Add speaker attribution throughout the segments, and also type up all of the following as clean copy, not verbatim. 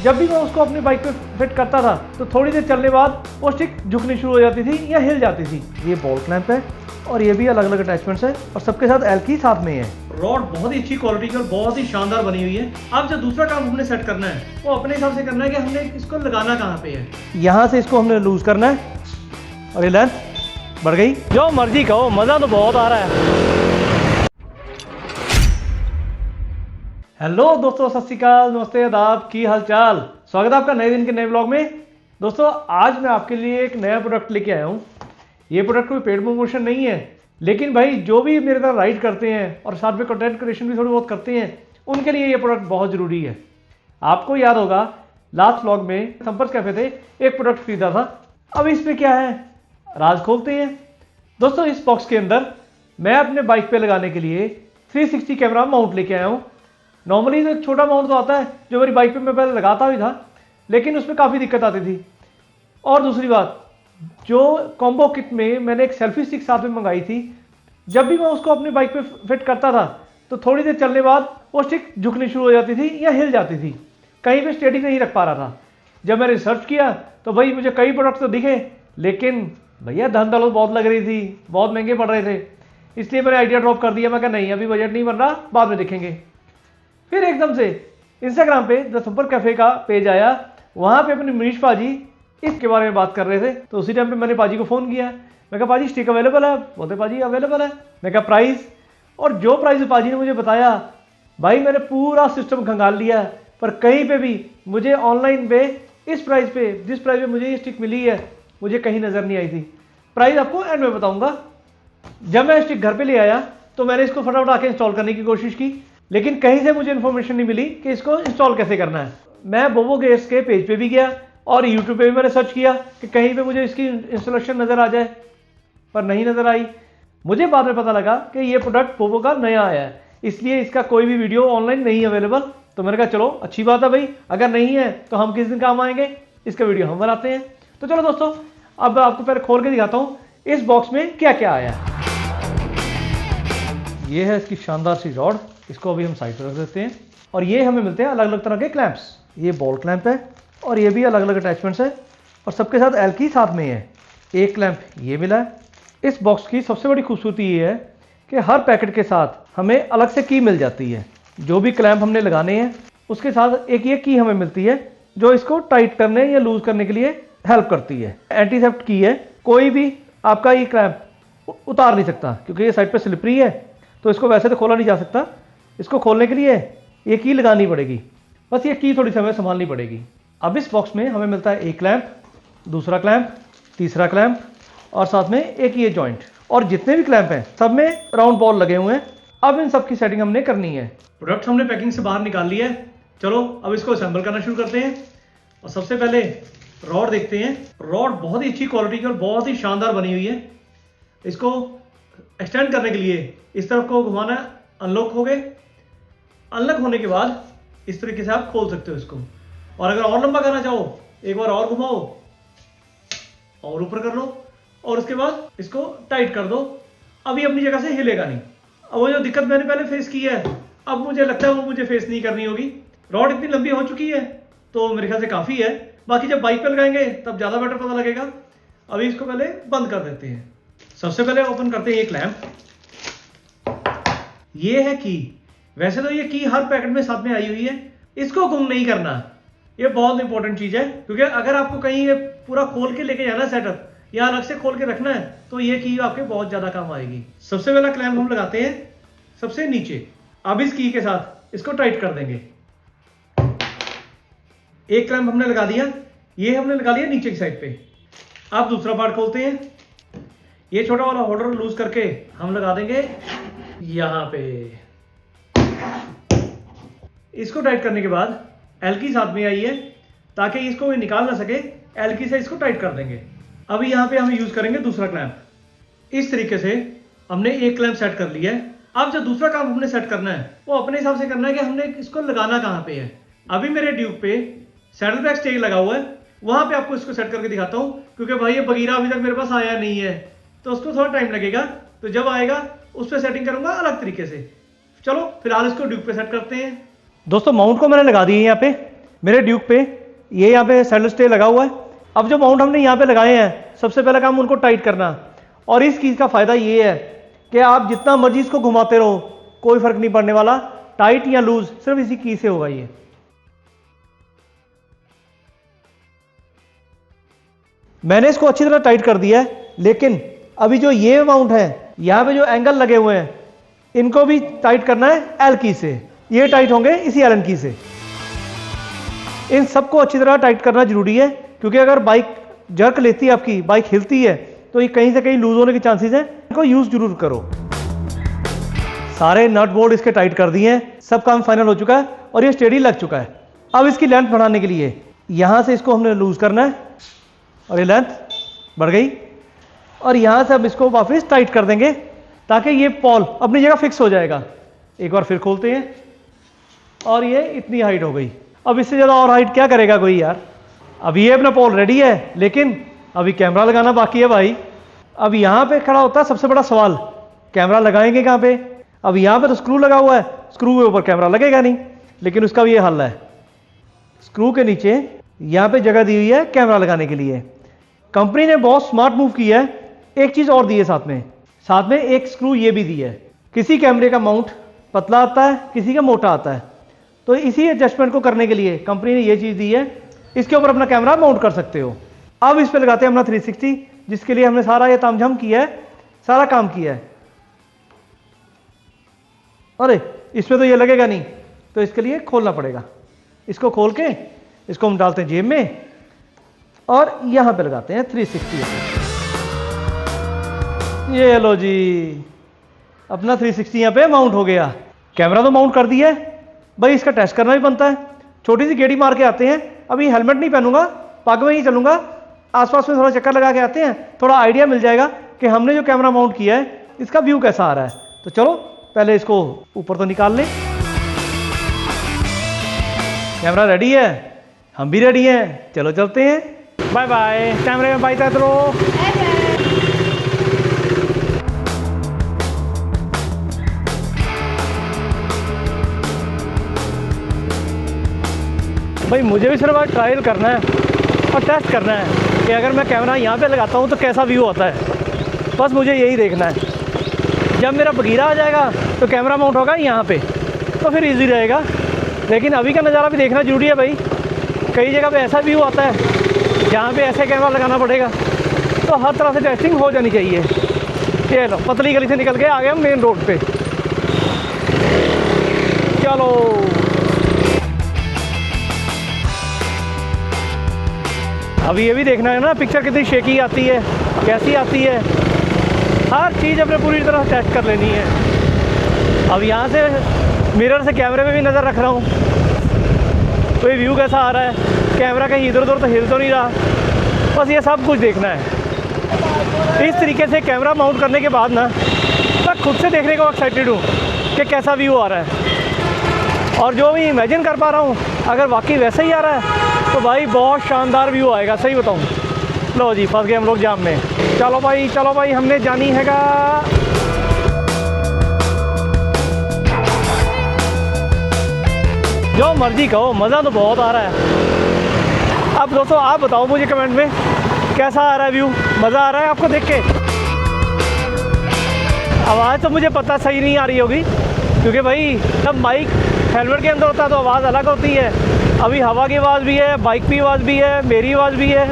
Speaker 1: जब भी मैं उसको अपनी बाइक पे फिट करता था तो थोड़ी देर चलने बाद वो स्टिक झुकनी शुरू हो जाती थी या हिल जाती थी। ये बॉल क्लैंप है और ये भी अलग अलग अटैचमेंट्स है और सबके साथ एल्की साथ में है। रॉड बहुत ही अच्छी क्वालिटी की और बहुत ही शानदार बनी हुई है। अब जो दूसरा काम हमने सेट करना है वो अपने हिसाब से करना है कि हमने इसको लगाना कहाँ पे है। यहाँ से इसको हमने लूज करना है और ये लेंथ बढ़ गई। जो मर्जी कहो, मजा तो बहुत आ रहा है। हेलो दोस्तों, सत श्री अकाल, नमस्ते, आदाब, की हाल चाल। स्वागत है आपका नए दिन के नए ब्लॉग में। दोस्तों आज मैं आपके लिए एक नया प्रोडक्ट लेके आया हूँ। ये प्रोडक्ट कोई पेड प्रमोशन नहीं है, लेकिन भाई जो भी मेरे साथ राइड करते हैं और साथ में कंटेंट क्रिएशन भी थोड़ी बहुत करते हैं, उनके लिए ये प्रोडक्ट बहुत ज़रूरी है। आपको याद होगा लास्ट व्लॉग में संपर्क कैफे थे एक प्रोडक्ट खरीदा था। अब इसमें क्या है, राज खोलते हैं। दोस्तों इस बॉक्स के अंदर मैं अपने बाइक पे लगाने के लिए 360 कैमरा माउंट लेके आया हूँ। नॉर्मली तो एक छोटा माउंट तो आता है जो मेरी बाइक पे मैं पहले लगाता भी था, लेकिन उसमें काफ़ी दिक्कत आती थी। और दूसरी बात, जो कॉम्बो किट में मैंने एक सेल्फी स्टिक साथ में मंगाई थी, जब भी मैं उसको अपनी बाइक पे फिट करता था तो थोड़ी देर चलने बाद वो स्टिक झुकनी शुरू हो जाती थी या हिल जाती थी, कहीं पे स्टेडी नहीं रख पा रहा था। जब मैंने रिसर्च किया तो भाई मुझे कई प्रोडक्ट तो दिखे, लेकिन भैया धन दौलत बहुत लग रही थी, बहुत महंगे पड़ रहे थे, इसलिए मैंने आइडिया ड्रॉप कर दिया। मैं कहा नहीं, अभी बजट नहीं बन रहा, बाद में देखेंगे। फिर एकदम से इंस्टाग्राम पे द संपर्क कैफे का पेज आया, वहाँ पे अपने मनीष पाजी इसके बारे में बात कर रहे थे। तो उसी टाइम पे मैंने पाजी को फ़ोन किया। मैं कहा पाजी स्टिक अवेलेबल है? बोलते पाजी अवेलेबल है। मैं कहा प्राइस, और जो प्राइस पाजी ने मुझे बताया, भाई मैंने पूरा सिस्टम खंगाल लिया, पर कहीं पे भी मुझे ऑनलाइन पे इस प्राइस पे, जिस प्राइस पे मुझे ये स्टिक मिली है, मुझे कहीं नज़र नहीं आई थी। प्राइस आपको एंड में बताऊँगा। जब मैं स्टिक घर पर ले आया तो मैंने इसको फटाफट आके इंस्टॉल करने की कोशिश की, लेकिन कहीं से मुझे इन्फॉर्मेशन नहीं मिली कि इसको इंस्टॉल कैसे करना है। मैं बोवो गेट्स के पेज पे भी गया और यूट्यूब पे भी मैंने सर्च किया कि कहीं पे मुझे इसकी इंस्टॉलेशन नज़र आ जाए, पर नहीं नज़र आई। मुझे बाद में पता लगा कि ये प्रोडक्ट बोवो का नया आया है, इसलिए इसका कोई भी वीडियो ऑनलाइन नहीं अवेलेबल। तो मैंने कहा चलो अच्छी बात है भाई, अगर नहीं है तो हम किस दिन काम आएंगे, इसका वीडियो हम बनाते हैं। तो चलो दोस्तों, अब आपको पहले खोल के दिखाता हूँ इस बॉक्स में क्या क्या आया है। ये है इसकी शानदार सी रॉड, इसको अभी हम साइड पर रख देते हैं। और ये हमें मिलते हैं अलग अलग तरह के क्लैंप्स। ये बॉल क्लैंप है और ये भी अलग अलग अटैचमेंट्स है और सबके साथ एल्की साथ में है। एक क्लैंप ये मिला है। इस बॉक्स की सबसे बड़ी खूबसूरती ये है कि हर पैकेट के साथ हमें अलग से की मिल जाती है। जो भी क्लैंप हमने लगाने हैं उसके साथ एक ये की हमें मिलती है जो इसको टाइट करने या लूज करने के लिए हेल्प करती है। एंटी सेफ्ट की है, कोई भी आपका ये क्लैंप उतार नहीं सकता, क्योंकि ये साइड पर स्लिपरी है तो इसको वैसे तो खोला नहीं जा सकता। इसको खोलने के लिए ये की लगानी पड़ेगी, बस ये की थोड़ी सी हमें संभालनी पड़ेगी। अब इस बॉक्स में हमें मिलता है एक क्लैंप, दूसरा क्लैंप, तीसरा क्लैंप और साथ में एक ये जॉइंट। और जितने भी क्लैंप हैं सब में राउंड बॉल लगे हुए हैं। अब इन सब की सेटिंग हमने करनी है। प्रोडक्ट हमने पैकिंग से बाहर निकाल लिया है। चलो अब इसको असेंबल करना शुरू करते हैं। और सबसे पहले रॉड देखते हैं। रॉड बहुत ही अच्छी क्वालिटी की और बहुत ही शानदार बनी हुई है। इसको एक्सटेंड करने के लिए इस तरफ को घुमाना, अनलॉक हो गए। अनलॉक होने के बाद इस तरीके से आप खोल सकते हो इसको। और अगर और लंबा करना चाहो, एक बार और घुमाओ और ऊपर कर लो और उसके बाद इसको टाइट कर दो। अभी अपनी जगह से हिलेगा नहीं। अब वो जो दिक्कत मैंने पहले फेस की है, अब मुझे लगता है वो मुझे फेस नहीं करनी होगी। रॉड इतनी लंबी हो चुकी है तो मेरे ख्याल से काफ़ी है। बाकी जब बाइक पर लगाएंगे तब ज़्यादा बेटर पता लगेगा। अभी इसको पहले बंद कर देते हैं। सबसे पहले ओपन करते हैं ये क्लैंप। ये है की। वैसे तो ये की हर पैकेट में साथ में आई हुई है, इसको गुम नहीं करना। ये बहुत इंपॉर्टेंट चीज है, क्योंकि अगर आपको कहीं ये पूरा खोल के लेके जाना सेटअप या अलग से खोल के रखना है तो ये की आपके बहुत ज्यादा काम आएगी। सबसे पहला क्लैंप हम लगाते हैं सबसे नीचे। अब इस की के साथ इसको टाइट कर देंगे। एक क्लैंप हमने लगा दिया, ये हमने लगा लिया नीचे की साइड पे। अब दूसरा पार्ट खोलते हैं। ये छोटा वाला होल्डर लूज करके हम लगा देंगे यहां पे। इसको टाइट करने के बाद एल्की साथ में आई है, ताकि इसको कोई निकाल ना सके, एल्की से इसको टाइट कर देंगे। अभी यहां पे हम यूज करेंगे दूसरा क्लैंप। इस तरीके से हमने एक क्लैंप सेट कर लिया है। अब जो दूसरा काम हमने सेट करना है वो अपने हिसाब से करना है कि हमने इसको लगाना कहां पे है। अभी मेरे ड्यूक पे सैडल बैक स्टेज लगा हुआ है, वहां पे आपको इसको सेट करके दिखाता हूं, क्योंकि भाई ये बगीरा अभी तक मेरे पास आया नहीं है तो उसको थोड़ा टाइम लगेगा। तो जब आएगा उस पर सेटिंग करूंगा अलग तरीके से। चलो फिलहाल इसको ड्यूक पे सेट करते हैं। दोस्तों माउंट को मैंने लगा दिया यहाँ पे। मेरे ड्यूक पे ये यहाँ पे सैडल स्टे लगा हुआ है। अब जो माउंट हमने यहाँ पे लगाए हैं, सबसे पहला काम उनको टाइट करना। और इस चीज़ का फ़ायदा ये है कि आप जितना मर्जी इसको घुमाते रहो, कोई फ़र्क नहीं पड़ने वाला, टाइट या लूज सिर्फ इसी की से होगा। ये मैंने इसको अच्छी तरह टाइट कर दिया है, लेकिन अभी जो ये माउंट है, यहाँ पे जो एंगल लगे हुए हैं, इनको भी टाइट करना है एल की से। ये टाइट होंगे इसी एलन की से। इन सबको अच्छी तरह टाइट करना जरूरी है, क्योंकि अगर बाइक जर्क लेती है, आपकी बाइक हिलती है, तो ये कहीं से कहीं लूज होने के चांसेस हैं। इनको यूज जरूर करो। सारे नट बोल्ट इसके टाइट कर दिए हैं, सब काम फाइनल हो चुका है और ये स्टेडी लग चुका है। अब इसकी लेंथ बढ़ाने के लिए यहां से इसको हमने लूज करना है और ये लेंथ बढ़ गई। और यहां से अब इसको वापस टाइट कर देंगे ताकि ये पॉल अपनी जगह फिक्स हो जाएगा। एक बार फिर खोलते हैं और ये इतनी हाइट हो गई। अब इससे ज़्यादा और हाइट क्या करेगा कोई यार। अब ये अपना पॉल रेडी है, लेकिन अभी कैमरा लगाना बाकी है भाई। अब यहाँ पे खड़ा होता है सबसे बड़ा सवाल, कैमरा लगाएंगे कहाँ पे। अब यहाँ पे तो स्क्रू लगा हुआ है, स्क्रू के ऊपर कैमरा लगेगा नहीं, लेकिन उसका भी ये हल है। स्क्रू के नीचे यहाँ पे जगह दी हुई है कैमरा लगाने के लिए। कंपनी ने बहुत स्मार्ट मूव किया है। एक चीज़ और दी है साथ में एक स्क्रू ये भी दी है। किसी कैमरे का माउंट पतला आता है, किसी का मोटा आता है, तो इसी एडजस्टमेंट को करने के लिए कंपनी ने ये चीज़ दी है। इसके ऊपर अपना कैमरा माउंट कर सकते हो। अब इस पे लगाते हैं अपना 360, जिसके लिए हमने सारा ये तामझाम किया है, सारा काम किया है। अरे इसमें तो ये लगेगा नहीं, तो इसके लिए खोलना पड़ेगा। इसको खोल के इसको हम डालते हैं जेब में और यहां पे लगाते हैं 360। ये लो जी, अपना 360 यहाँ पे माउंट हो गया। कैमरा तो माउंट कर दिया है भाई, इसका टेस्ट करना भी बनता है। छोटी सी गेड़ी मार के आते हैं। अभी हेलमेट नहीं पहनूंगा, पग में ही चलूंगा, आसपास में थोड़ा चक्कर लगा के आते हैं, थोड़ा आइडिया मिल जाएगा कि हमने जो कैमरा माउंट किया है इसका व्यू कैसा आ रहा है। तो चलो पहले इसको ऊपर तो निकाल लें। कैमरा रेडी है, हम भी रेडी हैं, चलो चलते हैं। Bye bye. कैमरे में बाय करो। भाई मुझे भी सिर्फ आज ट्रायल करना है और टेस्ट करना है कि अगर मैं कैमरा यहाँ पे लगाता हूँ तो कैसा व्यू आता है। बस मुझे यही देखना है। जब मेरा बगीरा आ जाएगा तो कैमरा माउंट होगा यहाँ पे, तो फिर इजी रहेगा। लेकिन अभी का नज़ारा भी देखना जरूरी है भाई। कई जगह पे ऐसा व्यू आता है जहाँ पे ऐसे कैमरा लगाना पड़ेगा, तो हर तरह से टेस्टिंग हो जानी चाहिए। ये लो, पतली गली से निकल के आ गए हम मेन रोड पे। चलो अभी ये भी देखना है ना, पिक्चर कितनी शेकी आती है, कैसी आती है। हर चीज़ अपने पूरी तरह टेस्ट कर लेनी है। अब यहाँ से मिरर से कैमरे में भी नज़र रख रहा हूँ, तो ये व्यू कैसा आ रहा है, कैमरा कहीं इधर उधर तो हिल तो नहीं रहा। बस ये सब कुछ देखना है। इस तरीके से कैमरा माउंट करने के बाद ना मैं खुद से देखने को एक्साइटेड हूँ कि कैसा व्यू आ रहा है। और जो भी इमेजिन कर पा रहा हूँ, अगर वाकई वैसे ही आ रहा है तो भाई बहुत शानदार व्यू आएगा, सही बताऊँ। लो जी, फंस गए हम लोग जाम में। चलो भाई हमने जानी हैगा। जो मर्जी कहो, मज़ा तो बहुत आ रहा है। अब दोस्तों आप बताओ मुझे कमेंट में कैसा आ रहा है व्यू, मज़ा आ रहा है आपको देख के। आवाज़ तो मुझे पता सही नहीं आ रही होगी, क्योंकि भाई जब माइक हेलमेट के अंदर होता है तो आवाज़ अलग होती है। अभी हवा की आवाज़ भी है, बाइक की आवाज़ भी है, मेरी आवाज़ भी है,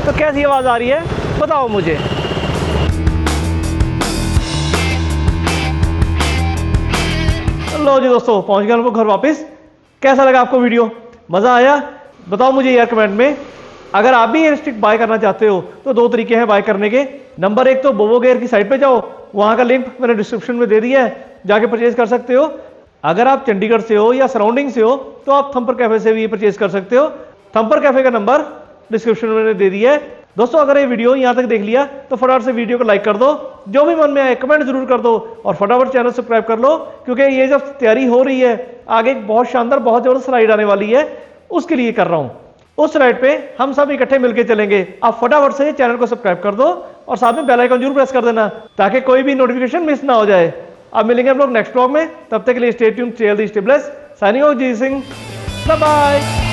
Speaker 1: तो कैसी आवाज़ आ रही है बताओ मुझे। लो जी दोस्तों, पहुंच गए हम लोग घर वापस। कैसा लगा आपको वीडियो, मज़ा आया? बताओ मुझे यार कमेंट में। अगर आप भी एयर स्टिक बाय करना चाहते हो तो दो तरीके हैं बाय करने के। नंबर एक तो बोवो गेयर की साइट पे जाओ, वहाँ का लिंक मैंने डिस्क्रिप्शन में दे दिया है, जाके परचेज कर सकते हो। अगर आप चंडीगढ़ से हो या सराउंडिंग से हो तो आप थंपर कैफे से भी परचेज कर सकते हो। थंपर कैफे का नंबर डिस्क्रिप्शन में मैंने दे दिया है। दोस्तों अगर ये वीडियो यहाँ तक देख लिया तो फटाफट से वीडियो को लाइक कर दो, जो भी मन में आए कमेंट जरूर कर दो, और फटाफट चैनल सब्सक्राइब कर लो, क्योंकि ये जब तैयारी हो रही है, आगे एक बहुत शानदार बहुत जबरदस्त राइड आने वाली है, उसके लिए कर रहा हूँ। उस राइड पे हम सब इकट्ठे मिलकर चलेंगे। आप फटाफट से चैनल को सब्सक्राइब कर दो और साथ में बेल आइकन जरूर प्रेस कर देना, ताकि कोई भी नोटिफिकेशन मिस ना हो जाए। अब मिलेंगे हम लोग नेक्स्ट व्लॉग में, तब तक के लिए stay tuned, stay healthy, stay blessed. Signing off G Singh. Bye bye.